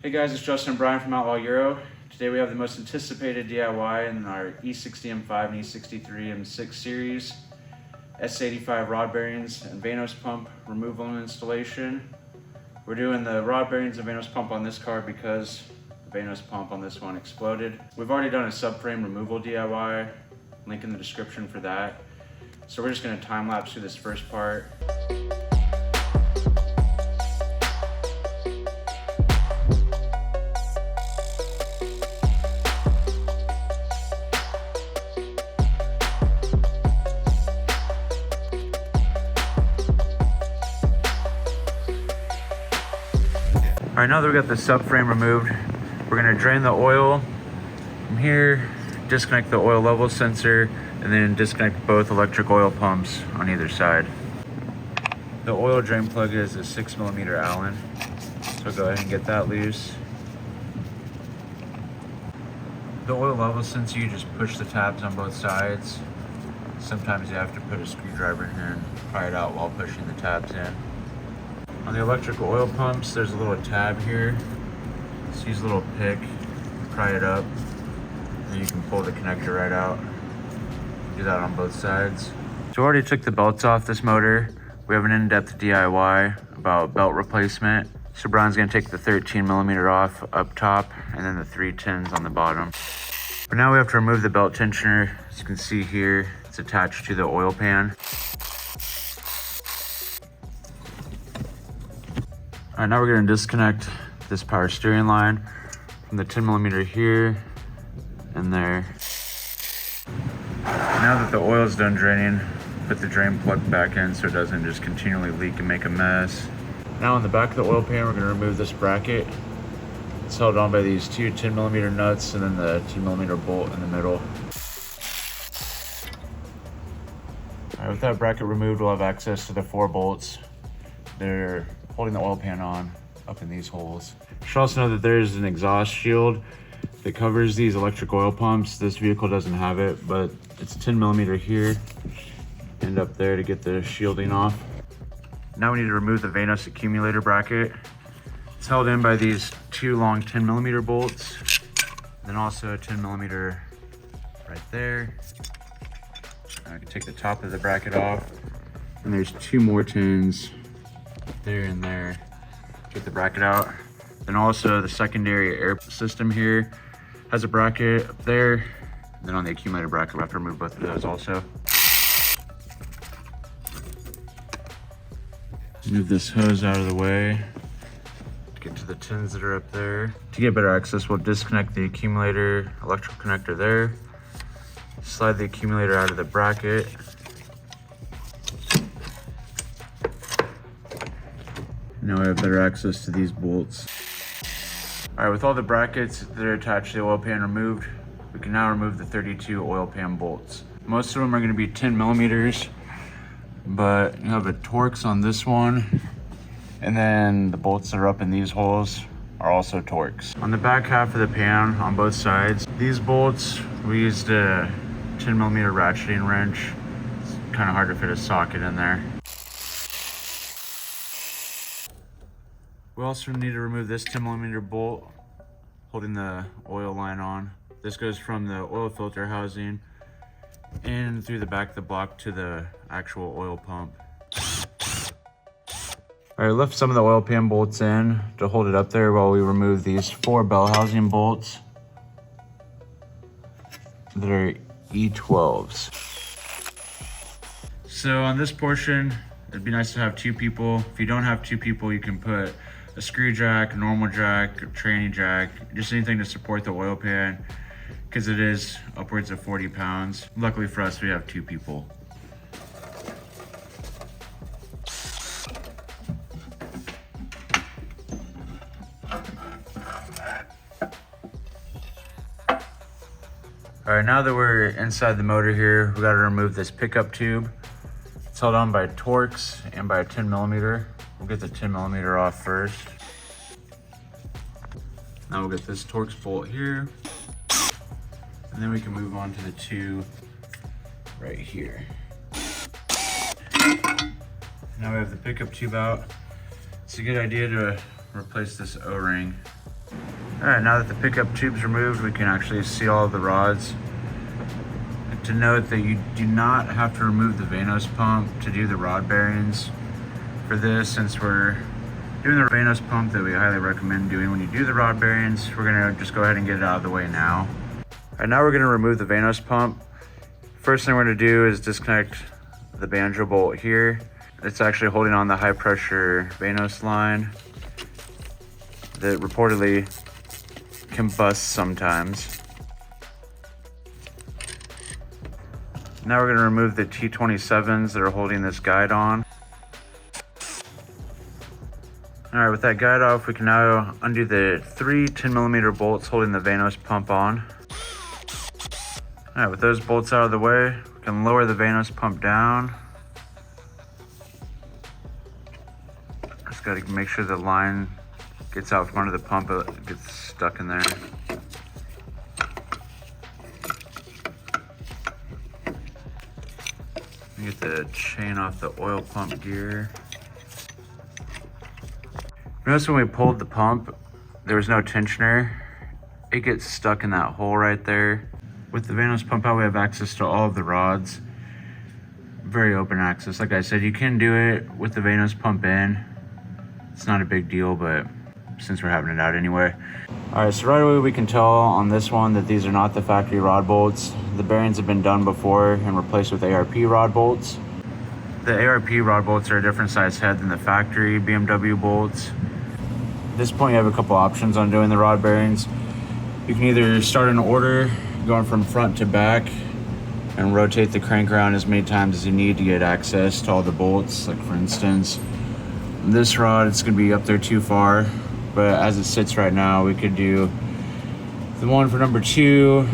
Hey guys, it's Justin and Brian from Outlaw Euro. Today we have the most anticipated DIY in our E60 M5 and E63 M6 series, S85 rod bearings and Vanos pump removal and installation. We're doing the rod bearings and Vanos pump on this car because the Vanos pump on this one exploded. We've already done a subframe removal DIY, link in the description for that. So we're just going to time lapse through this first part. All right, now that we got the subframe removed, we're gonna drain the oil from here, disconnect the oil level sensor, and then disconnect both electric oil pumps on either side. The oil drain plug is a 6mm Allen, so go ahead and get that loose. The oil level sensor, you just push the tabs on both sides. Sometimes you have to put a screwdriver in here and pry it out while pushing the tabs in. On the electric oil pumps, there's a little tab here. Just use a little pick, pry it up, and you can pull the connector right out. Do that on both sides. So we already took the belts off this motor. We have an in-depth DIY about belt replacement. So Brian's gonna take the 13mm off up top and then the 310s on the bottom. But now we have to remove the belt tensioner. As you can see here, it's attached to the oil pan. All right, now we're gonna disconnect this power steering line from the 10mm here and there. Now that the oil is done draining, put the drain plug back in so it doesn't just continually leak and make a mess. Now on the back of the oil pan, we're gonna remove this bracket. It's held on by these two 10mm nuts and then the 10mm bolt in the middle. All right, with that bracket removed, we'll have access to the 4 bolts. They're holding the oil pan on up in these holes. You should also know that there's an exhaust shield that covers these electric oil pumps. This vehicle doesn't have it, but it's 10mm here and up there to get the shielding off. Now we need to remove the Vanos accumulator bracket. It's held in by these 2 long 10mm bolts, then also a 10mm right there. I can take the top of the bracket off, and there's 2 more 10s there and there. Get the bracket out. Then also the secondary air system here has a bracket up there. And then on the accumulator bracket, we have to remove both of those also. Move this hose out of the way to get to the 10s that are up there. To get better access, we'll disconnect the accumulator electrical connector there. Slide the accumulator out of the bracket. Now we have better access to these bolts. All right, with all the brackets that are attached to the oil pan removed, we can now remove the 32 oil pan bolts. Most of them are gonna be 10mm, but you have a Torx on this one, and then the bolts that are up in these holes are also Torx. On the back half of the pan on both sides, these bolts, we used a 10mm ratcheting wrench. It's kind of hard to fit a socket in there. We also need to remove this 10mm bolt holding the oil line on. This goes from the oil filter housing in through the back of the block to the actual oil pump. All right, lift some of the oil pan bolts in to hold it up there while we remove these 4 bell housing bolts that are E12s. So on this portion, it'd be nice to have 2 people. If you don't have 2 people, you can put a screw jack, a normal jack, a tranny jack, just anything to support the oil pan, because it is upwards of 40 pounds. Luckily for us, we have 2 people. All right, now that we're inside the motor here, we gotta remove this pickup tube. It's held on by a Torx and by a 10mm. We'll get the 10mm off first. Now we'll get this Torx bolt here. And then we can move on to the 2 right here. Now we have the pickup tube out. It's a good idea to replace this O-ring. All right, now that the pickup tube's removed, we can actually see all of the rods. To note that you do not have to remove the Vanos pump to do the rod bearings for this, since we're doing the Vanos pump that we highly recommend doing when you do the rod bearings. We're gonna just go ahead and get it out of the way now. All right, now we're gonna remove the Vanos pump. First thing we're gonna do is disconnect the banjo bolt here. It's actually holding on the high pressure Vanos line that reportedly can bust sometimes. Now we're going to remove the T27s that are holding this guide on. All right, with that guide off, we can now undo the three 10mm bolts holding the Vanos pump on. All right, with those bolts out of the way, we can lower the Vanos pump down. Just got to make sure the line gets out from under the pump, it gets stuck in there. Get the chain off the oil pump gear. Notice when we pulled the pump, there was no tensioner. It gets stuck in that hole right there. With the Vanos pump out, we have access to all of the rods. Very open access. Like I said, you can do it with the Vanos pump in. It's not a big deal, but since we're having it out anyway. All right, so right away we can tell on this one that these are not the factory rod bolts. The bearings have been done before and replaced with ARP rod bolts. The ARP rod bolts are a different size head than the factory BMW bolts. At this point, you have a couple options on doing the rod bearings. You can either start an order going from front to back and rotate the crank around as many times as you need to get access to all the bolts. Like for instance, this rod, it's gonna be up there too far. But as it sits right now, we could do the one for number 2.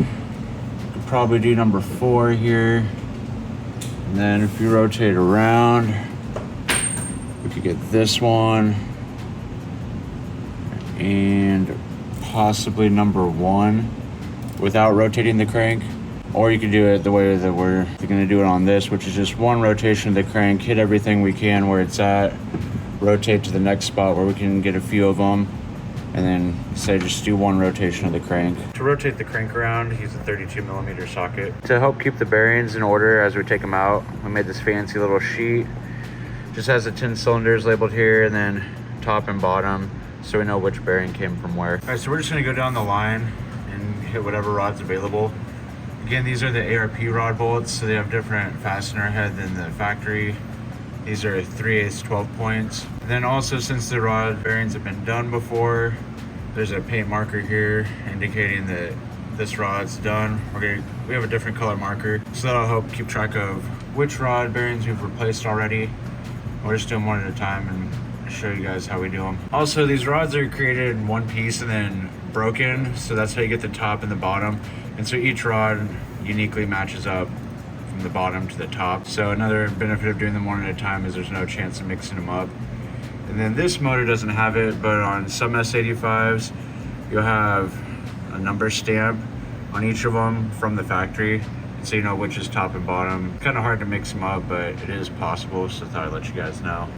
Could probably do number 4 here. And then if you rotate around, we could get this one and possibly number 1 without rotating the crank. Or you could do it the way that we're gonna do it on this, which is just one rotation of the crank, hit everything we can where it's at, rotate to the next spot where we can get a few of them, and then say just do one rotation of the crank. To rotate the crank around, use a 32mm socket. To help keep the bearings in order as we take them out, we made this fancy little sheet. Just has the 10 cylinders labeled here, and then top and bottom, so we know which bearing came from where. All right, so we're just gonna go down the line and hit whatever rod's available. Again, these are the ARP rod bolts, so they have different fastener head than the factory. These are 3/8 12 points. And then also, since the rod bearings have been done before, there's a paint marker here indicating that this rod's done. We have a different color marker, so that'll help keep track of which rod bearings we've replaced already. We'll just do them one at a time and show you guys how we do them. Also, these rods are created in one piece and then broken, so that's how you get the top and the bottom. And so each rod uniquely matches up from the bottom to the top. So another benefit of doing them one at a time is there's no chance of mixing them up. And then this motor doesn't have it, but on some S85s, you'll have a number stamp on each of them from the factory, so you know which is top and bottom. Kind of hard to mix them up, but it is possible, so I thought I'd let you guys know.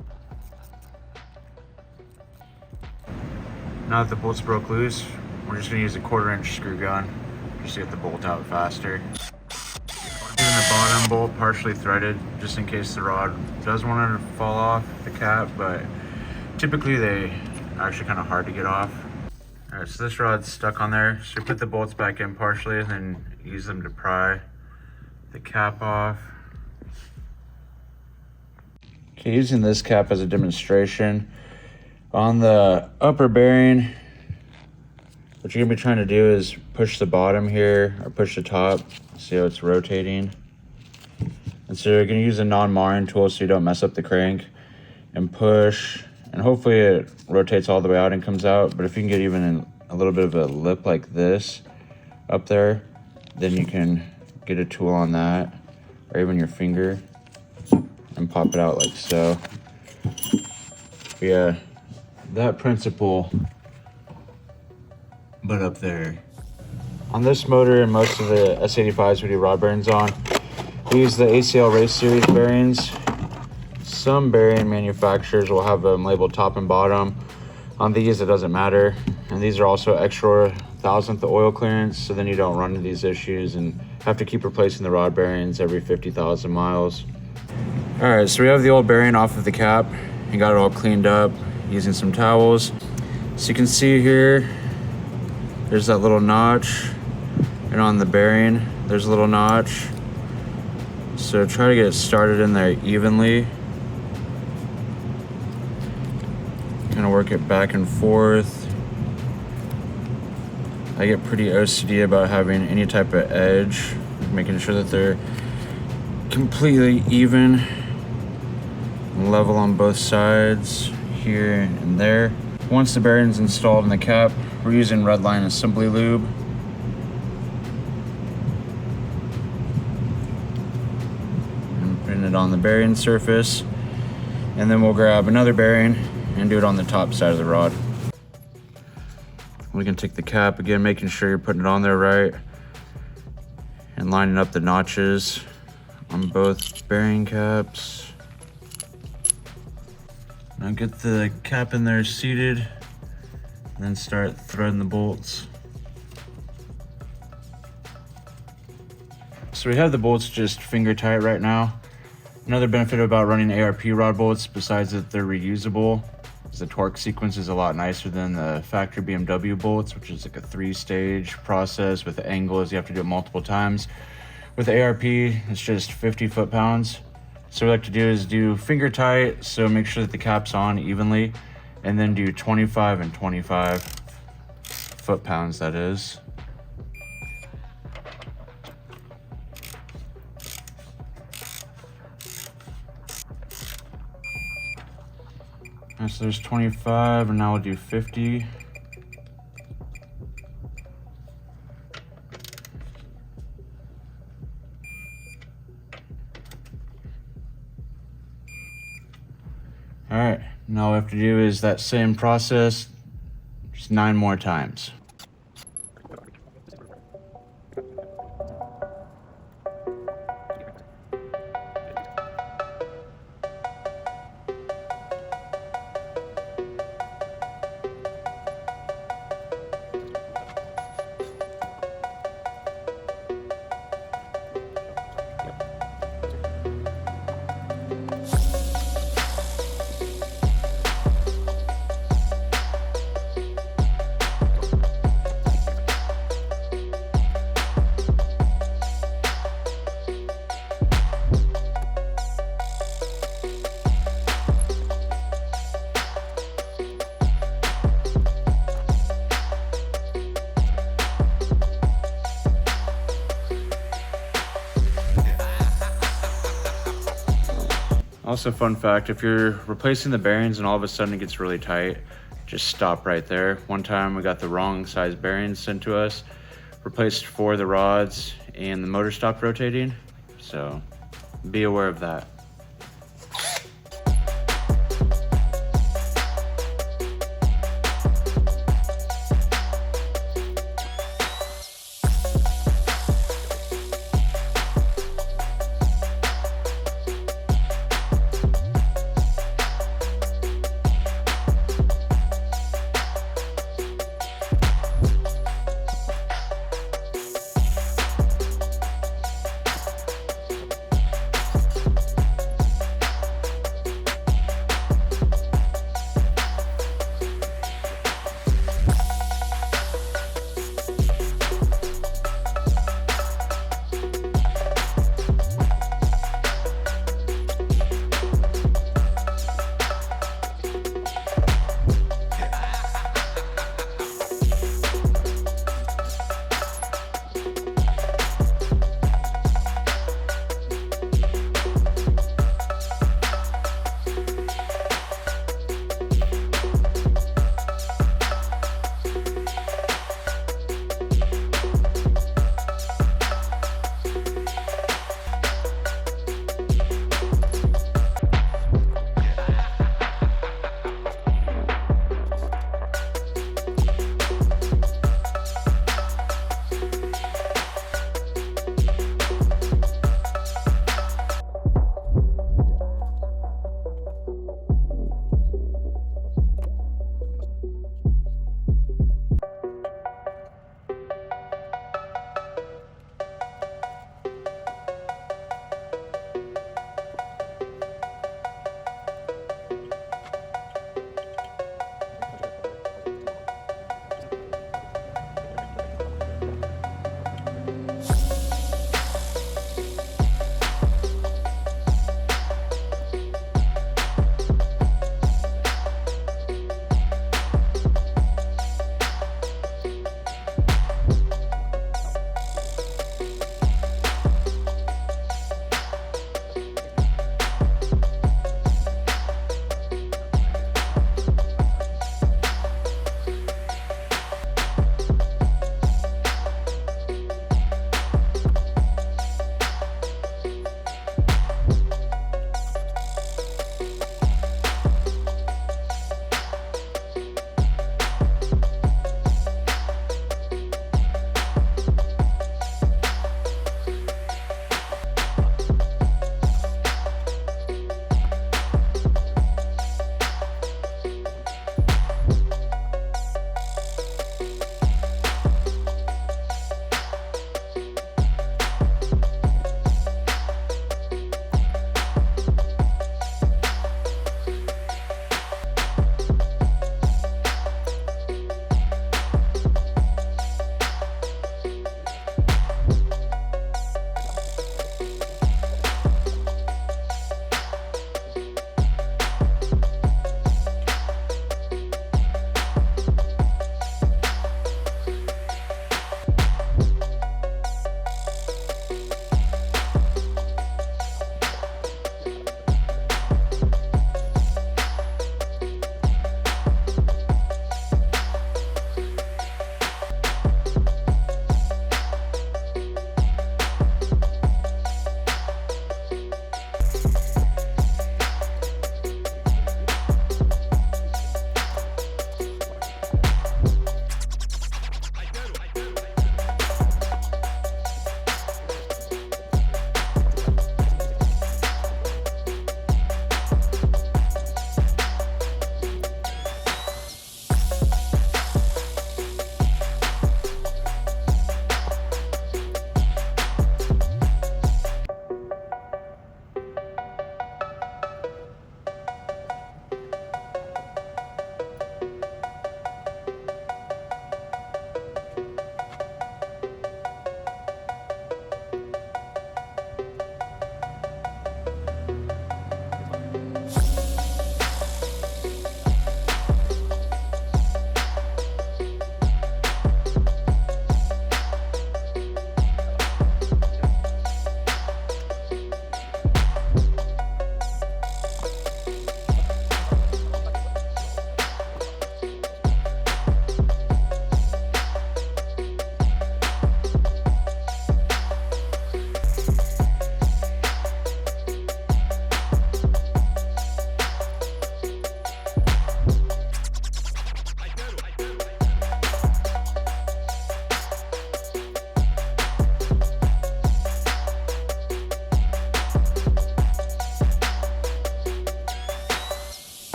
Now that the bolts broke loose, we're just gonna use a 1/4" screw gun just to get the bolt out faster. Even the bottom bolt partially threaded, just in case the rod does want to fall off the cap, but typically they are actually kind of hard to get off. All right, so this rod's stuck on there, so we put the bolts back in partially and then use them to pry the cap off. Okay, using this cap as a demonstration, on the upper bearing, what you're gonna be trying to do is push the bottom here, or push the top, see how it's rotating. And so you're gonna use a non-marring tool so you don't mess up the crank, and push, and hopefully it rotates all the way out and comes out. But if you can get even a little bit of a lip like this up there, then you can get a tool on that, or even your finger, and pop it out like so. But yeah, that principle, but up there. On this motor and most of the S85s we do rod bearings on, we use the ACL Race Series bearings. Some bearing manufacturers will have them labeled top and bottom. On these, it doesn't matter. And these are also extra 1,000th oil clearance, so then you don't run into these issues and have to keep replacing the rod bearings every 50,000 miles. All right, so we have the old bearing off of the cap and got it all cleaned up using some towels. So you can see here, there's that little notch, and on the bearing, there's a little notch. So try to get it started in there evenly. Kind of work it back and forth. I get pretty OCD about having any type of edge, making sure that they're completely even and level on both sides, here and there. Once the bearing's installed in the cap, we're using Redline Assembly Lube. And putting it on the bearing surface, and then we'll grab another bearing and do it on the top side of the rod. We can take the cap again, making sure you're putting it on there right and lining up the notches on both bearing caps. Now get the cap in there seated and then start threading the bolts. So we have the bolts just finger tight right now. Another benefit about running ARP rod bolts, besides that they're reusable, is the torque sequence is a lot nicer than the factory BMW bolts, which is like a 3-stage process with angles. You have to do it multiple times. With ARP, it's just 50 foot-pounds. So what we like to do is do finger tight, so make sure that the cap's on evenly, and then do 25 and 25 foot-pounds, that is. Right, so there's 25, and now we'll do 50. All right, now all we have to do is that same process, just 9 more times. Also, fun fact, if you're replacing the bearings and all of a sudden it gets really tight, just stop right there. One time we got the wrong size bearings sent to us, replaced 4 of the rods, and the motor stopped rotating. So be aware of that.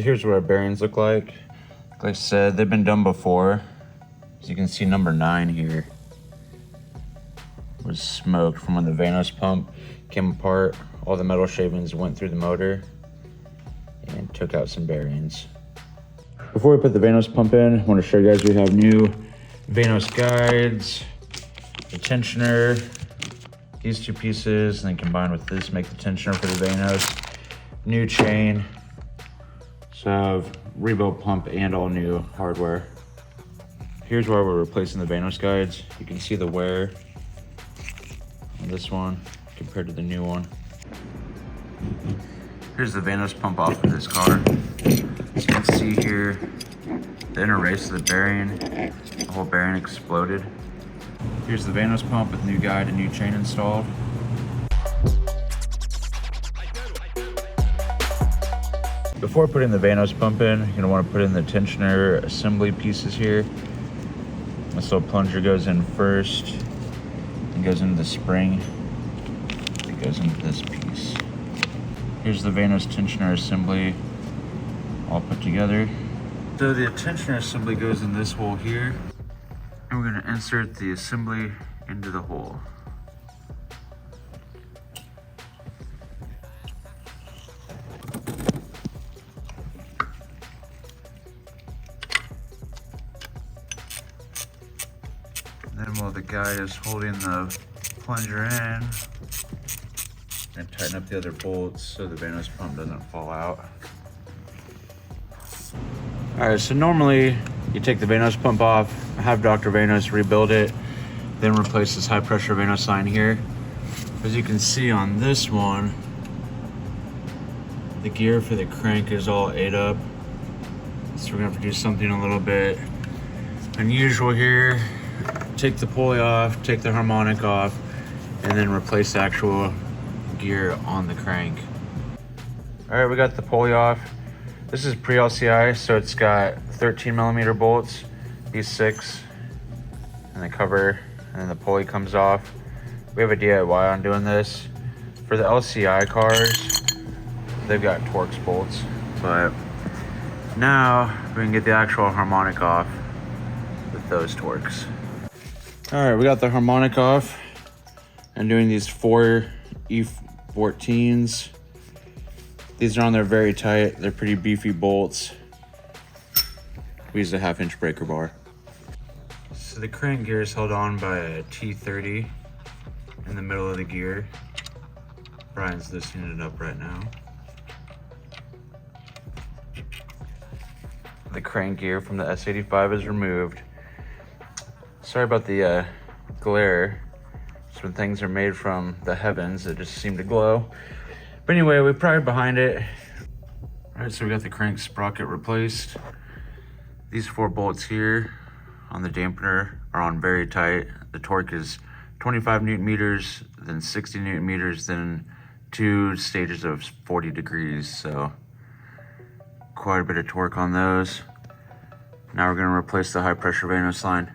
So here's what our bearings look like. Like I said, they've been done before. As you can see, number 9 here was smoked from when the Vanos pump came apart. All the metal shavings went through the motor and took out some bearings. Before we put the Vanos pump in, I want to show you guys we have new Vanos guides, the tensioner, these 2 pieces, and then combined with this make the tensioner for the Vanos. New chain, so I have rebuilt pump and all new hardware. Here's where we're replacing the Vanos guides. You can see the wear on this one compared to the new one. Here's the Vanos pump off of this car. As you can see here, the inner race of the bearing, the whole bearing exploded. Here's the Vanos pump with new guide and new chain installed. Before putting the Vanos pump in, you're gonna want to put in the tensioner assembly pieces here. This little plunger goes in first, and goes into the spring. It goes into this piece. Here's the Vanos tensioner assembly all put together. So the tensioner assembly goes in this hole here, and we're gonna insert the assembly into the hole. Then while the guy is holding the plunger in, and tighten up the other bolts so the Vanos pump doesn't fall out. All right, so normally you take the Vanos pump off, have Dr. Vanos rebuild it, then replace this high pressure Vanos line here. As you can see on this one, the gear for the crank is all ate up. So we're gonna have to do something a little bit unusual here. Take the pulley off, take the harmonic off, and then replace the actual gear on the crank. All right, we got the pulley off. This is pre-LCI, so it's got 13mm bolts, E6, and the cover, and then the pulley comes off. We have a DIY on doing this. For the LCI cars, they've got Torx bolts, but now we can get the actual harmonic off with those Torx. All right, we got the harmonic off and doing these 4 E14s. These are on there very tight. They're pretty beefy bolts. We used a 1/2-inch breaker bar. So the crank gear is held on by a T30 in the middle of the gear. Brian's loosening it up right now. The crank gear from the S85 is removed. Sorry about the glare. It's when things are made from the heavens, it just seem to glow. But anyway, we pried behind it. All right, so we got the crank sprocket replaced. These 4 bolts here on the dampener are on very tight. The torque is 25 Newton meters, then 60 Newton meters, then 2 stages of 40 degrees. So quite a bit of torque on those. Now we're gonna replace the high pressure Vanos line.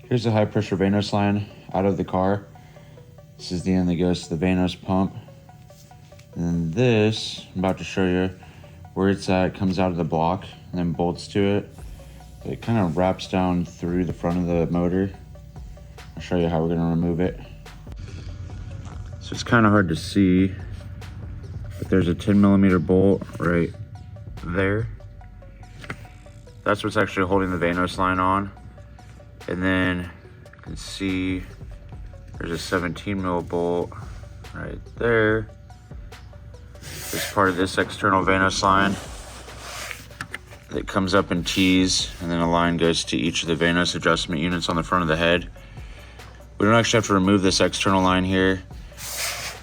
Here's the high pressure Vanos line out of the car. This is the end that goes to the Vanos pump. And then this, I'm about to show you where it's at, comes out of the block and then bolts to it. It kind of wraps down through the front of the motor. I'll show you how we're gonna remove it. So it's kind of hard to see, but there's a 10mm bolt right there. That's what's actually holding the Vanos line on. And then you can see there's a 17mm bolt right there. It's part of this external Vanos line that comes up in T's, and then a line goes to each of the Vanos adjustment units on the front of the head. We don't actually have to remove this external line here,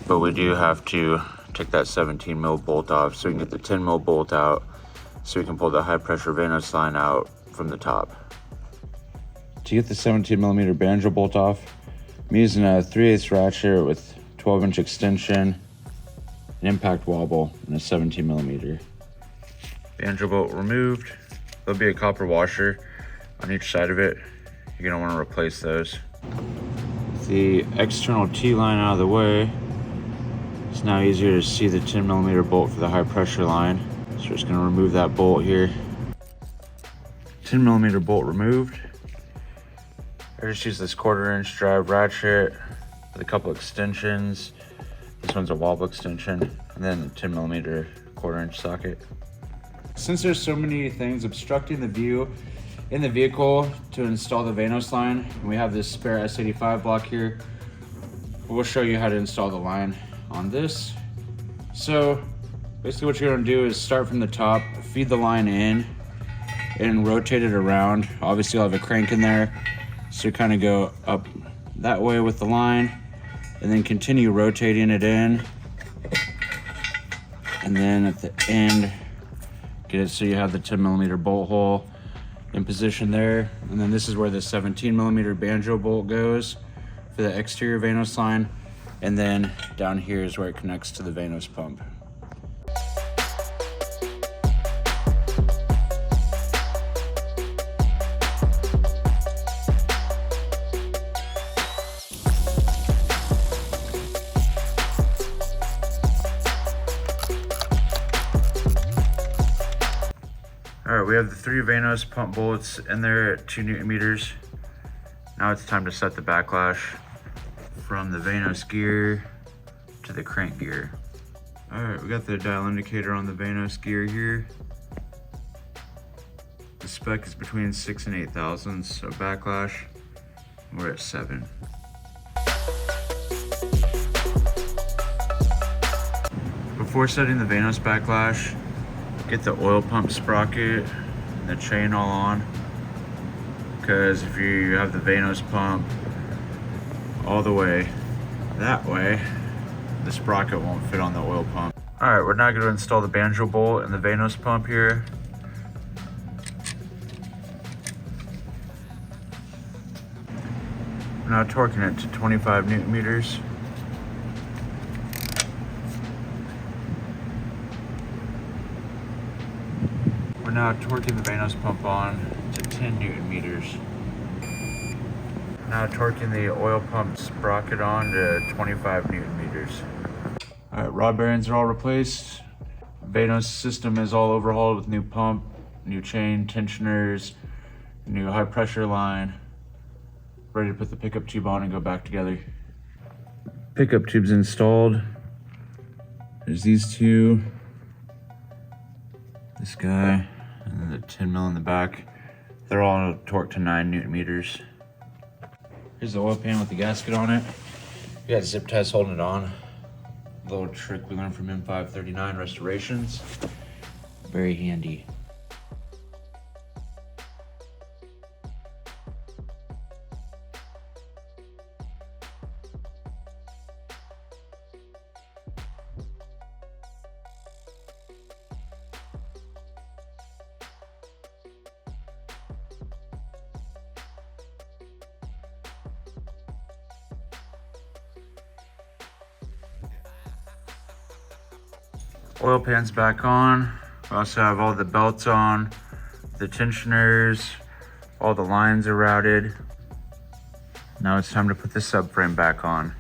but we do have to take that 17mm bolt off so we can get the 10mm bolt out, so we can pull the high pressure Vanos line out from the top. To get the 17mm banjo bolt off, I'm using a 3/8 ratchet with 12-inch extension, an impact wobble, and a 17mm. Banjo bolt removed. There'll be a copper washer on each side of it. You're gonna want to replace those. With the external T-line out of the way, it's now easier to see the 10mm bolt for the high pressure line. So we're just gonna remove that bolt here. 10mm bolt removed. I just use this 1/4" drive ratchet with a couple extensions. This one's a wobble extension, and then the 10mm 1/4" socket. Since there's so many things obstructing the view in the vehicle to install the Vanos line, and we have this spare S85 block here, we'll show you how to install the line on this. So basically what you're gonna do is start from the top, feed the line in, and rotate it around. Obviously you'll have a crank in there, so you kind of go up that way with the line, and then continue rotating it in, and then at the end get it so you have the 10mm bolt hole in position there. And then this is where the 17mm banjo bolt goes for the exterior Vanos line, and then down here is where it connects to the Vanos pump. All right, we have the 3 Vanos pump bolts in there at 2 Nm. Now it's time to set the backlash from the Vanos gear to the crank gear. All right, we got the dial indicator on the Vanos gear here. The spec is between 6 and 8 thousandths of backlash. We're at 7. Before setting the Vanos backlash, get the oil pump sprocket and the chain all on, because if you have the Vanos pump all the way that way, the sprocket won't fit on the oil pump. All right, we're now going to install the banjo bolt and the Vanos pump here. We're now torquing it to 25 Nm. We're now torquing the Vanos pump on to 10 Nm. Now torquing the oil pump sprocket on to 25 Nm. All right, rod bearings are all replaced. Vanos system is all overhauled with new pump, new chain, tensioners, new high pressure line. Ready to put the pickup tube on and go back together. Pickup tube's installed. There's these two, this guy, and then the 10mm in the back. They're all torqued to 9 Nm. Here's the oil pan with the gasket on it. We got zip ties holding it on. A little trick we learned from M539 restorations. Very handy. Oil pan's back on. We also have all the belts on, the tensioners, all the lines are routed. Now it's time to put the subframe back on.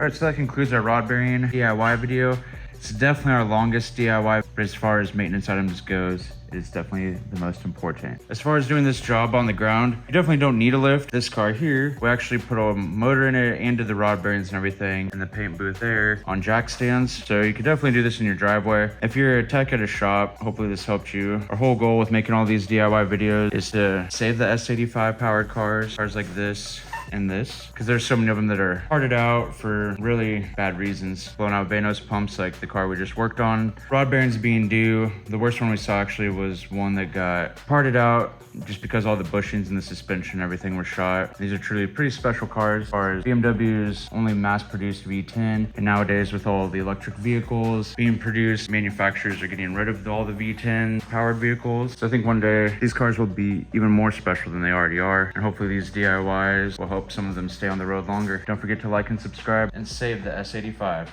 All right, so that concludes our rod bearing DIY video. It's definitely our longest DIY, but as far as maintenance items goes, it's definitely the most important. As far as doing this job on the ground, you definitely don't need a lift. This car here, we actually put a motor in it and did the rod bearings and everything in the paint booth there on jack stands. So you could definitely do this in your driveway. If you're a tech at a shop, hopefully this helped you. Our whole goal with making all these DIY videos is to save the S85 powered cars like this, in this because there's so many of them that are parted out for really bad reasons. Blown out Vanos pumps like the car we just worked on. Rod bearings being due. The worst one we saw actually was one that got parted out just because all the bushings and the suspension and everything were shot. These are truly pretty special cars as far as BMW's only mass-produced V10, and nowadays with all the electric vehicles being produced, manufacturers are getting rid of all the V10 powered vehicles. So I think one day these cars will be even more special than they already are, and hopefully these DIYs will help some of them stay on the road longer. Don't forget to like and subscribe and save the S85.